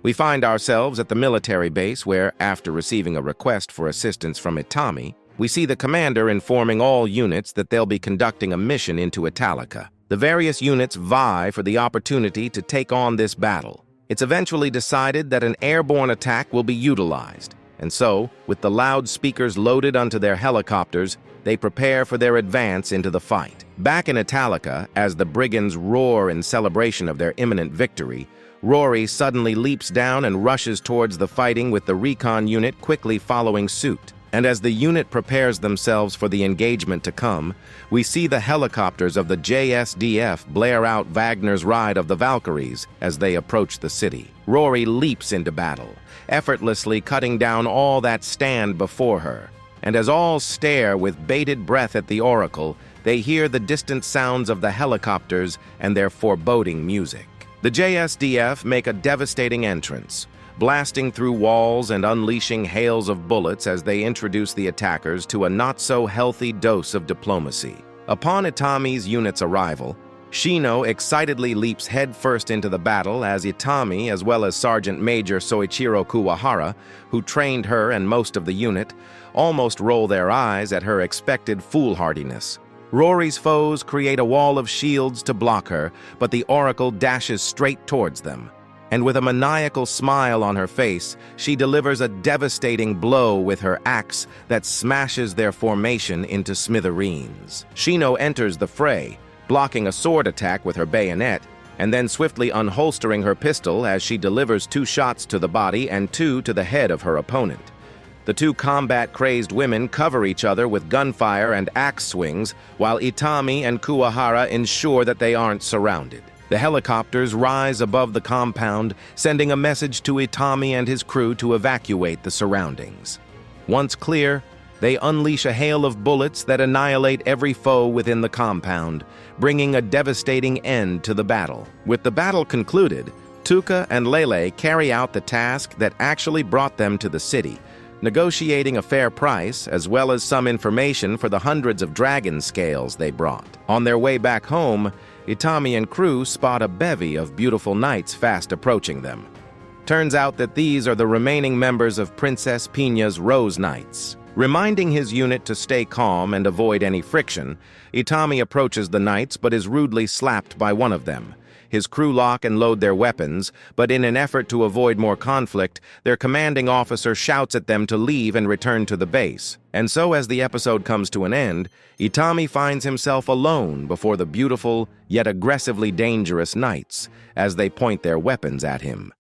We find ourselves at the military base where, after receiving a request for assistance from Itami, we see the commander informing all units that they'll be conducting a mission into Italica. The various units vie for the opportunity to take on this battle. It's eventually decided that an airborne attack will be utilized, and so, with the loudspeakers loaded onto their helicopters, they prepare for their advance into the fight. Back in Italica, as the brigands roar in celebration of their imminent victory, Rory suddenly leaps down and rushes towards the fighting with the recon unit quickly following suit. And as the unit prepares themselves for the engagement to come, we see the helicopters of the JSDF blare out Wagner's ride of the Valkyries as they approach the city. Rory leaps into battle, effortlessly cutting down all that stand before her. And as all stare with bated breath at the Oracle, they hear the distant sounds of the helicopters and their foreboding music. The JSDF make a devastating entrance, blasting through walls and unleashing hails of bullets as they introduce the attackers to a not-so-healthy dose of diplomacy. Upon Itami's unit's arrival, Shino excitedly leaps headfirst into the battle as Itami, as well as Sergeant Major Soichiro Kuwahara, who trained her and most of the unit, almost roll their eyes at her expected foolhardiness. Rory's foes create a wall of shields to block her, but the Oracle dashes straight towards them. And with a maniacal smile on her face, she delivers a devastating blow with her axe that smashes their formation into smithereens. Shino enters the fray, blocking a sword attack with her bayonet, and then swiftly unholstering her pistol as she delivers 2 shots to the body and 2 to the head of her opponent. The 2 combat-crazed women cover each other with gunfire and axe swings, while Itami and Kuwahara ensure that they aren't surrounded. The helicopters rise above the compound, sending a message to Itami and his crew to evacuate the surroundings. Once clear, they unleash a hail of bullets that annihilate every foe within the compound, bringing a devastating end to the battle. With the battle concluded, Tuka and Lele carry out the task that actually brought them to the city, negotiating a fair price as well as some information for the hundreds of dragon scales they brought. On their way back home, Itami and crew spot a bevy of beautiful knights fast approaching them. Turns out that these are the remaining members of Princess Pina's Rose Knights. Reminding his unit to stay calm and avoid any friction, Itami approaches the knights but is rudely slapped by one of them. His crew lock and load their weapons, but in an effort to avoid more conflict, their commanding officer shouts at them to leave and return to the base. And so as the episode comes to an end, Itami finds himself alone before the beautiful, yet aggressively dangerous knights, as they point their weapons at him.